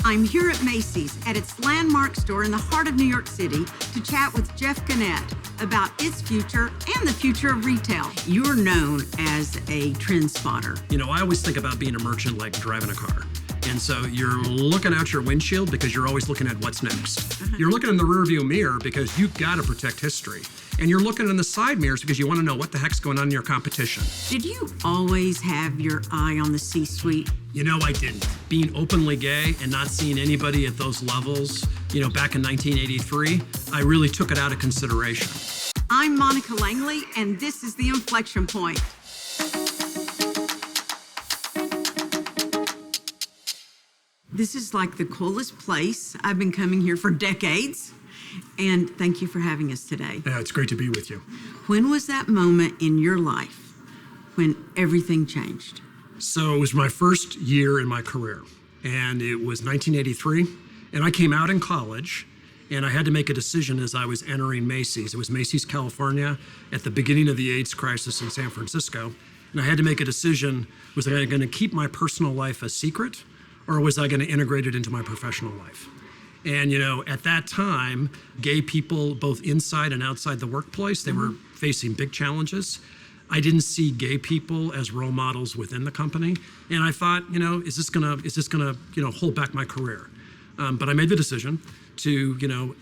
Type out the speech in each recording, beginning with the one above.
I'm here at Macy's at its landmark store in the heart of New York City to chat with Jeff Gennette about its future and the future of retail. You're known as a trend spotter. You know, I always think about being a merchant like driving a car. And so you're looking out your windshield because you're always looking at what's next. You're looking in the rearview mirror because you've got to protect history. And you're looking in the side mirrors because you want to know what the heck's going on in your competition. Did you always have your eye on the C-suite? You know, I didn't. Being openly gay and not seeing anybody at those levels, you know, back in 1983, I really took it out of consideration. I'm Monica Langley, and this is the Inflection Point. This is like the coolest place. I've been coming here for decades, and thank you for having us today. Yeah, it's great to be with you. When was that moment in your life when everything changed? So it was my first year in my career, and it was 1983, and I came out in college, and I had to make a decision as I was entering Macy's. It was Macy's, California, at the beginning of the AIDS crisis in San Francisco, and I had to make a decision, was I going to keep my personal life a secret, or was I going to integrate it into my professional life? And, you know, at that time, gay people, both inside and outside the workplace, they were facing big challenges. I didn't see gay people as role models within the company. And I thought, you know, is this gonna, you know, hold back my career? But I made the decision to, you know,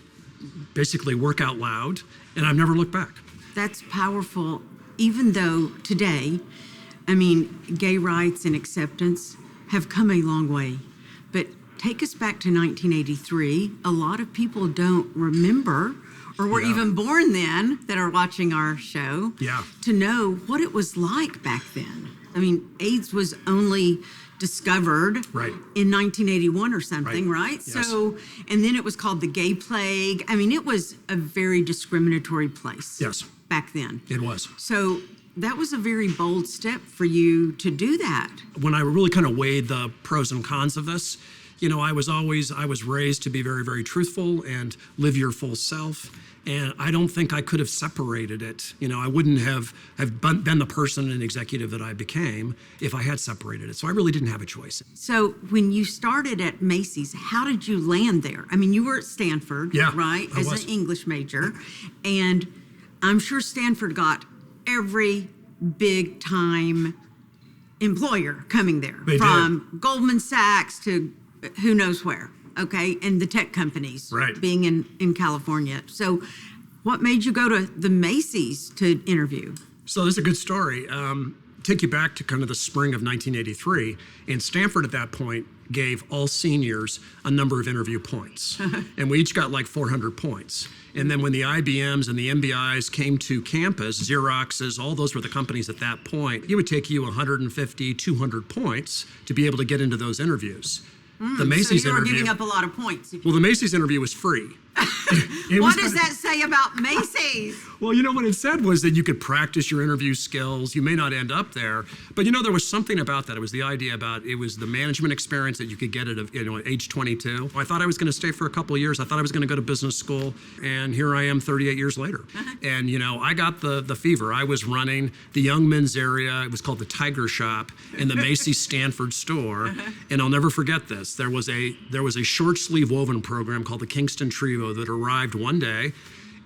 basically work out loud, and I've never looked back. That's powerful, even though today, I mean, gay rights and acceptance have come a long way. But take us back to 1983. A lot of people don't remember or were even born then that are watching our show to know what it was like back then. I mean, AIDS was only discovered in 1981 or something, right? Yes. So, and then it was called the gay plague. I mean, it was a very discriminatory place back then. It was. So that was a very bold step for you to do that. When I really kind of weighed the pros and cons of this, you know, I was raised to be very, very truthful and live your full self. And I don't think I could have separated it. You know, I wouldn't have been the person and executive that I became if I had separated it. So I really didn't have a choice. So when you started at Macy's, how did you land there? I mean, you were at Stanford, right? I as was. An English major. And I'm sure Stanford got every big time employer coming there. From Goldman Sachs to who knows where. Okay, and the tech companies being in California. So what made you go to the Macy's to interview? So this is a good story. Take you back to kind of the spring of 1983, and Stanford at that point gave all seniors a number of interview points. And we each got like 400 points. And then when the IBMs and the MBIs came to campus, Xeroxes, all those were the companies at that point, it would take you 150, 200 points to be able to get into those interviews. The Macy's so you were interview, giving up a lot of points. Well, the Macy's interview was free. What does that say about Macy's? Well, you know, what it said was that you could practice your interview skills. You may not end up there, but you know, there was something about that. It was the idea about, it was the management experience that you could get at, at age 22. I thought I was going to stay for a couple of years. I thought I was going to go to business school, and here I am 38 years later. And, you know, I got the fever. I was running the young men's area. It was called the Tiger Shop in the Macy's Stanford store. And I'll never forget this. There was a short sleeve woven program called the Kingston Trio that arrived one day,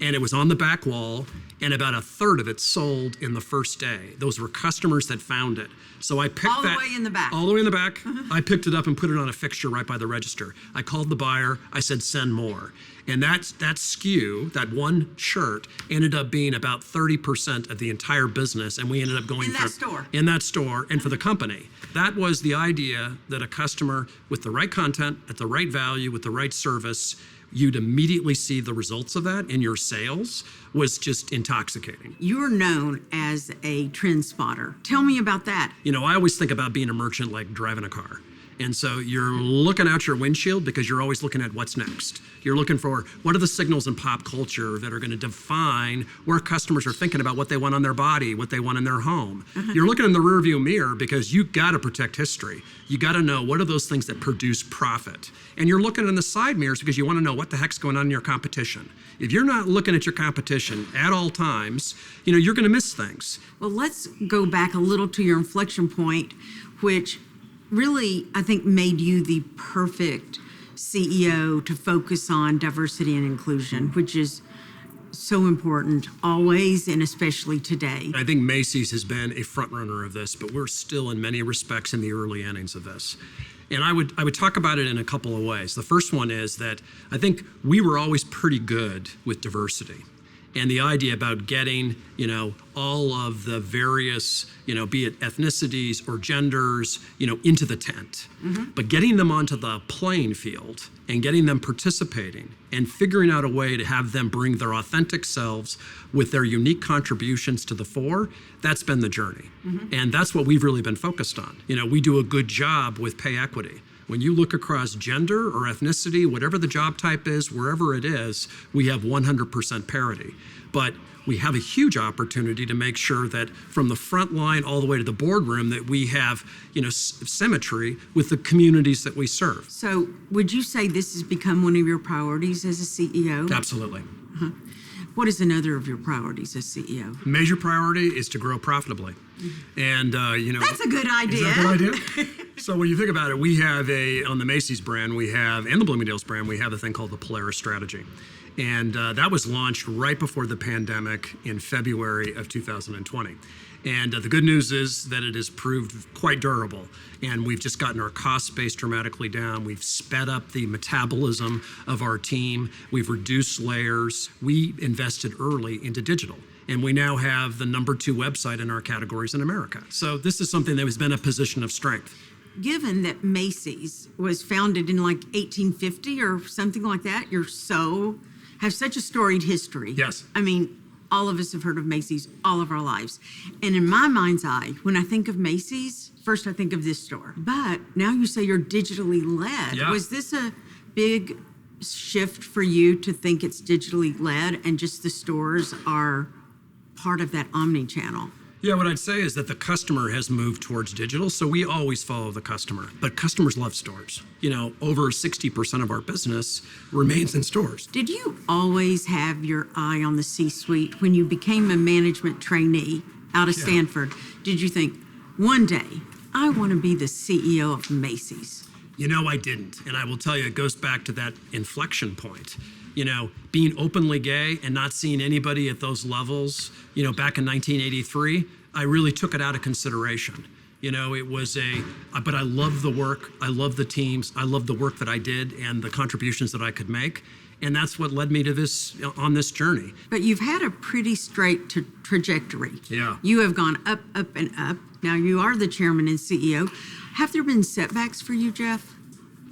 and it was on the back wall, and about a third of it sold in the first day. Those were customers that found it. So I picked all the way in the back. All the way in the back. I picked it up and put it on a fixture right by the register. I called the buyer. I said, send more. And that SKU, that one shirt, ended up being about 30% of the entire business, and we ended up going in that store and for the company. That was the idea, that a customer with the right content, at the right value, with the right service, you'd immediately see the results of that in your sales, was just intoxicating. You're known as a trend spotter. Tell me about that. You know, I always think about being a merchant like driving a car. And so you're looking out your windshield because you're always looking at what's next. You're looking for what are the signals in pop culture that are going to define where customers are thinking about what they want on their body, what they want in their home. You're looking in the rearview mirror because you got to protect history. You got to know what are those things that produce profit. And you're looking in the side mirrors because you want to know what the heck's going on in your competition. If you're not looking at your competition at all times, you know, you're going to miss things. Well, let's go back a little to your inflection point, which really, I think, made you the perfect CEO to focus on diversity and inclusion, which is so important always and especially today. I think Macy's has been a front runner of this, but we're still in many respects in the early innings of this. And I would talk about it in a couple of ways. The first one is that I think we were always pretty good with diversity. And the idea about getting, all of the various, be it ethnicities or genders, into the tent. But getting them onto the playing field and getting them participating and figuring out a way to have them bring their authentic selves with their unique contributions to the fore, that's been the journey. And that's what we've really been focused on. We do a good job with pay equity. When you look across gender or ethnicity, whatever the job type is, wherever it is, we have 100% parity. But we have a huge opportunity to make sure that from the front line all the way to the boardroom that we have, symmetry with the communities that we serve. So would you say this has become one of your priorities as a CEO? Absolutely. What is another of your priorities as CEO? Major priority is to grow profitably. And, That's a good idea. Is that a good idea? So when you think about it, we have on the Macy's brand, and the Bloomingdale's brand, we have a thing called the Polaris strategy. And that was launched right before the pandemic in February of 2020. And the good news is that it has proved quite durable. And we've just gotten our cost base dramatically down. We've sped up the metabolism of our team. We've reduced layers. We invested early into digital. And we now have the number 2 website in our categories in America. So this is something that has been a position of strength. Given that Macy's was founded in like 1850 or something like that, have such a storied history. Yes. I mean, all of us have heard of Macy's all of our lives. And in my mind's eye, when I think of Macy's, first I think of this store. But now you say you're digitally led. Yeah. Was this a big shift for you to think it's digitally led and just the stores are part of that omni-channel? Yeah, what I'd say is that the customer has moved towards digital, so we always follow the customer. But customers love stores. Over 60% of our business remains in stores. Did you always have your eye on the C-suite when you became a management trainee out of Stanford? Did you think, one day, I want to be the CEO of Macy's? I didn't. And I will tell you, it goes back to that inflection point. Being openly gay and not seeing anybody at those levels, back in 1983, I really took it out of consideration. It was but I love the work, I love the teams, I love the work that I did and the contributions that I could make. And that's what led me to on this journey. But you've had a pretty straight trajectory. Yeah. You have gone up, up, and up. Now you are the chairman and CEO. Have there been setbacks for you, Jeff?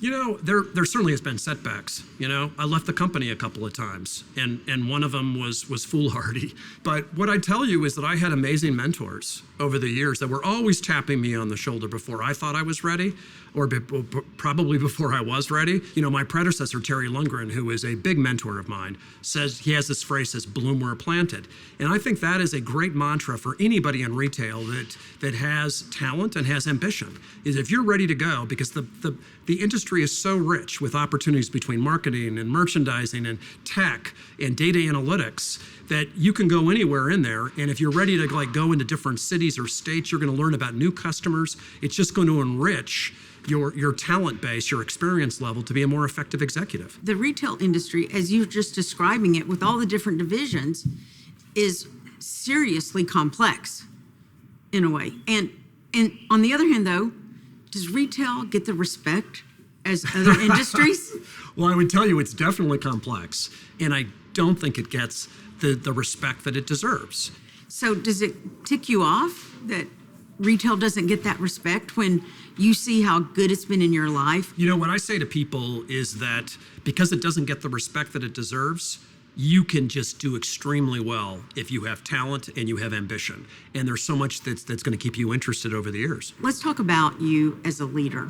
There certainly has been setbacks. I left the company a couple of times, and one of them was foolhardy. But what I tell you is that I had amazing mentors over the years that were always tapping me on the shoulder before I thought I was ready, or probably before I was ready. My predecessor, Terry Lundgren, who is a big mentor of mine, says he has this phrase, says, "Bloom where planted." And I think that is a great mantra for anybody in retail that has talent and has ambition, is if you're ready to go, because the industry is so rich with opportunities between marketing and merchandising and tech and data analytics that you can go anywhere in there. And if you're ready to go into different cities or states, you're going to learn about new customers. It's just going to enrich your talent base, your experience level to be a more effective executive. The retail industry, as you're just describing it with all the different divisions, is seriously complex in a way. And on the other hand, though, does retail get the respect as other industries? Well, I would tell you it's definitely complex, and I don't think it gets the respect that it deserves. So does it tick you off that retail doesn't get that respect when you see how good it's been in your life? What I say to people is that because it doesn't get the respect that it deserves, you can just do extremely well if you have talent and you have ambition. And there's so much that's going to keep you interested over the years. Let's talk about you as a leader.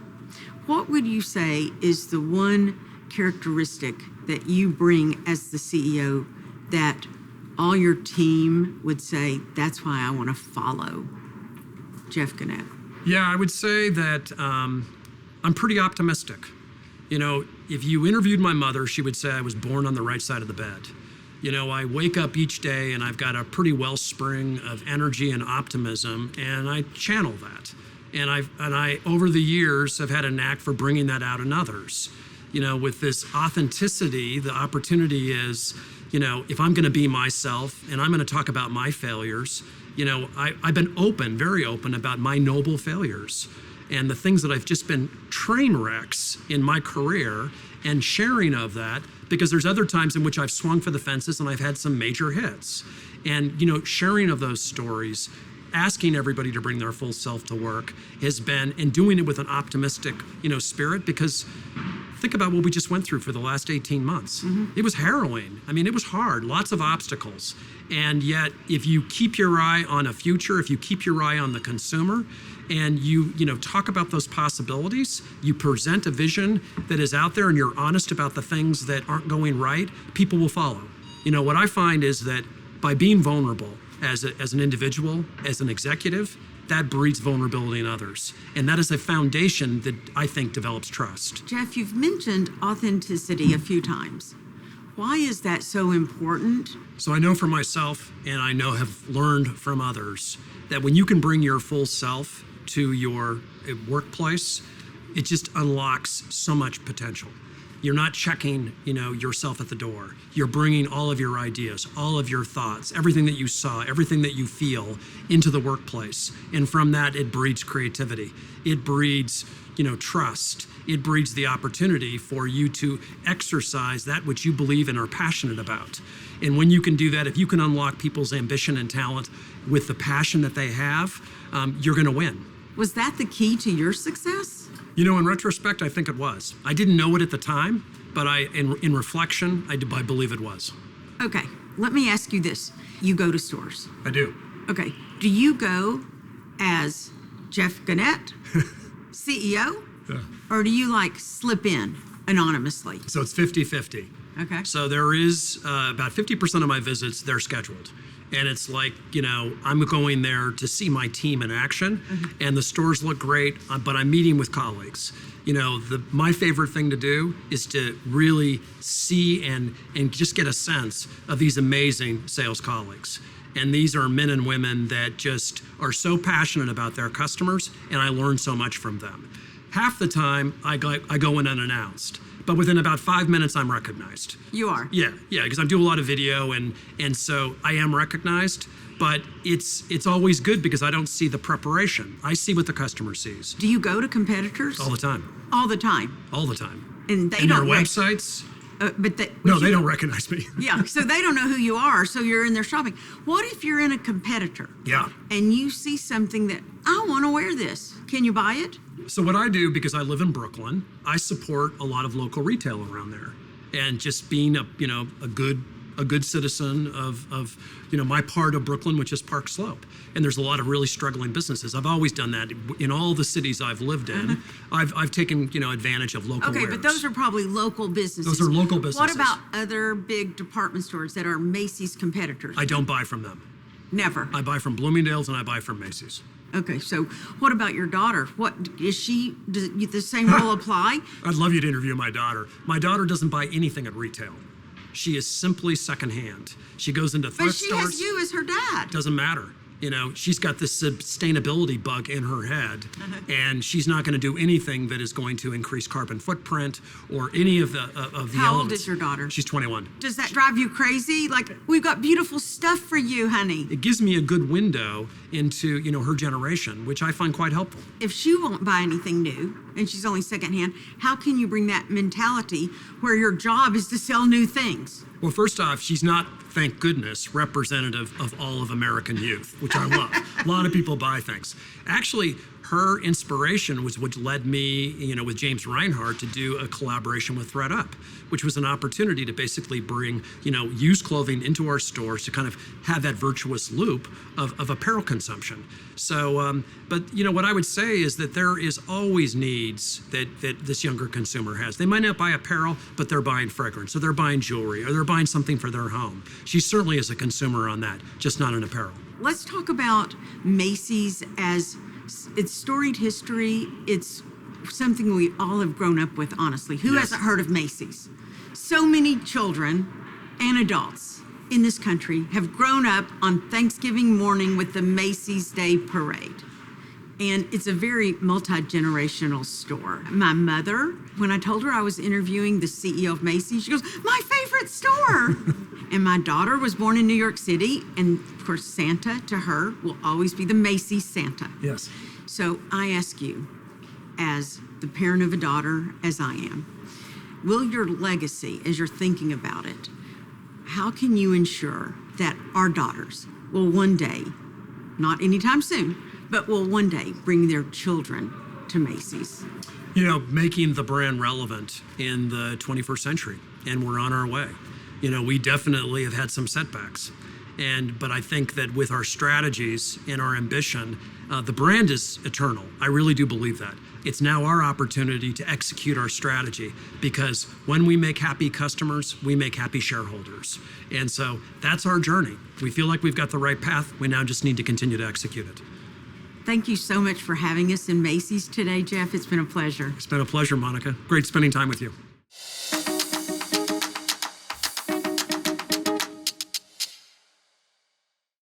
What would you say is the one characteristic that you bring as the CEO that all your team would say, that's why I want to follow Jeff Gennette? Yeah, I would say that I'm pretty optimistic. If you interviewed my mother, she would say I was born on the right side of the bed. I wake up each day and I've got a pretty wellspring of energy and optimism, and I channel that. And I over the years have had a knack for bringing that out in others. with this authenticity, the opportunity is, if I'm going to be myself and I'm going to talk about my failures, I've been very open about my noble failures and the things that I've just been train wrecks in my career, and sharing of that, because there's other times in which I've swung for the fences and I've had some major hits. And, sharing of those stories, asking everybody to bring their full self to work has been, and doing it with an optimistic, spirit, because think about what we just went through for the last 18 months. It was harrowing. I mean, it was hard, lots of obstacles. And yet, if you keep your eye on a future, if you keep your eye on the consumer, and you talk about those possibilities, you present a vision that is out there and you're honest about the things that aren't going right, people will follow. What I find is that by being vulnerable as an individual, as an executive, that breeds vulnerability in others. And that is a foundation that I think develops trust. Jeff, you've mentioned authenticity a few times. Why is that so important? So I know for myself, and I know have learned from others, that when you can bring your full self to your workplace, it just unlocks so much potential. You're not checking, yourself at the door. You're bringing all of your ideas, all of your thoughts, everything that you saw, everything that you feel into the workplace. And from that, it breeds creativity. It breeds, trust. It breeds the opportunity for you to exercise that which you believe and are passionate about. And when you can do that, if you can unlock people's ambition and talent with the passion that they have, you're going to win. Was that the key to your success? In retrospect, I think it was. I didn't know it at the time, but in reflection, I believe it was. Okay, let me ask you this. You go to stores. I do. Okay, do you go as Jeff Gennette, CEO, or do you slip in anonymously? So it's 50-50. Okay. So there is about 50% of my visits, they're scheduled. And it's I'm going there to see my team in action, and the stores look great, but I'm meeting with colleagues. My favorite thing to do is to really see and just get a sense of these amazing sales colleagues. And these are men and women that just are so passionate about their customers, and I learn so much from them. Half the time, I go in unannounced. But within about 5 minutes, I'm recognized. You are? Yeah, because I do a lot of video, and so I am recognized. But it's always good because I don't see the preparation. I see what the customer sees. Do you go to competitors? All the time. All the time? All the time. And they and don't their websites? They don't recognize me. Yeah, so they don't know who you are, so you're in there shopping. What if you're in a competitor? Yeah. And you see something that, I want to wear this. Can you buy it? So what I do, because I live in Brooklyn, I support a lot of local retail around there, and just being a good citizen of my part of Brooklyn, which is Park Slope. And there's a lot of really struggling businesses. I've always done that in all the cities I've lived in. I've taken advantage of local wares. But those are probably local businesses. Those are local businesses. What about other big department stores that are Macy's competitors? I don't buy from them. Never. I buy from Bloomingdale's and I buy from Macy's. Okay, so what about your daughter? What is she? Does the same rule apply? I'd love you to interview my daughter. My daughter doesn't buy anything at retail. She is simply secondhand. She goes into thrift stores. But she has you as her dad. Doesn't matter. She's got this sustainability bug in her head, and she's not going to do anything that is going to increase carbon footprint or any of the elements. How old is your daughter? She's 21. Does that drive you crazy? We've got beautiful stuff for you, honey. It gives me a good window into, her generation, which I find quite helpful. If she won't buy anything new, and she's only secondhand, how can you bring that mentality where your job is to sell new things? Well, first off, she's not, thank goodness, representative of all of American youth, which I love. A lot of people buy things. Actually, her inspiration was what led me, with James Reinhardt to do a collaboration with ThreadUp, which was an opportunity to basically bring, used clothing into our stores to kind of have that virtuous loop of apparel consumption. So, but what I would say is that there is always needs that this younger consumer has. They might not buy apparel, but they're buying fragrance, or they're buying jewelry, or they're buying something for their home. She certainly is a consumer on that, just not in apparel. Let's talk about Macy's as it's storied history. It's something we all have grown up with, honestly. Who hasn't heard of Macy's? So many children and adults in this country have grown up on Thanksgiving morning with the Macy's Day Parade. And it's a very multi-generational store. My mother, when I told her I was interviewing the CEO of Macy, she goes, "My favorite store." And my daughter was born in New York City, and of course, Santa to her will always be the Macy Santa. Yes. So I ask you, as the parent of a daughter, as I am, will your legacy, as you're thinking about it, how can you ensure that our daughters will one day, not anytime soon, but will one day bring their children to Macy's? You know, making the brand relevant in the 21st century, and we're on our way. You know, we definitely have had some setbacks. But I think that with our strategies and our ambition, the brand is eternal. I really do believe that. It's now our opportunity to execute our strategy, because when we make happy customers, we make happy shareholders. And so that's our journey. We feel like we've got the right path. We now just need to continue to execute it. Thank you so much for having us in Macy's today, Jeff. It's been a pleasure. It's been a pleasure, Monica. Great spending time with you.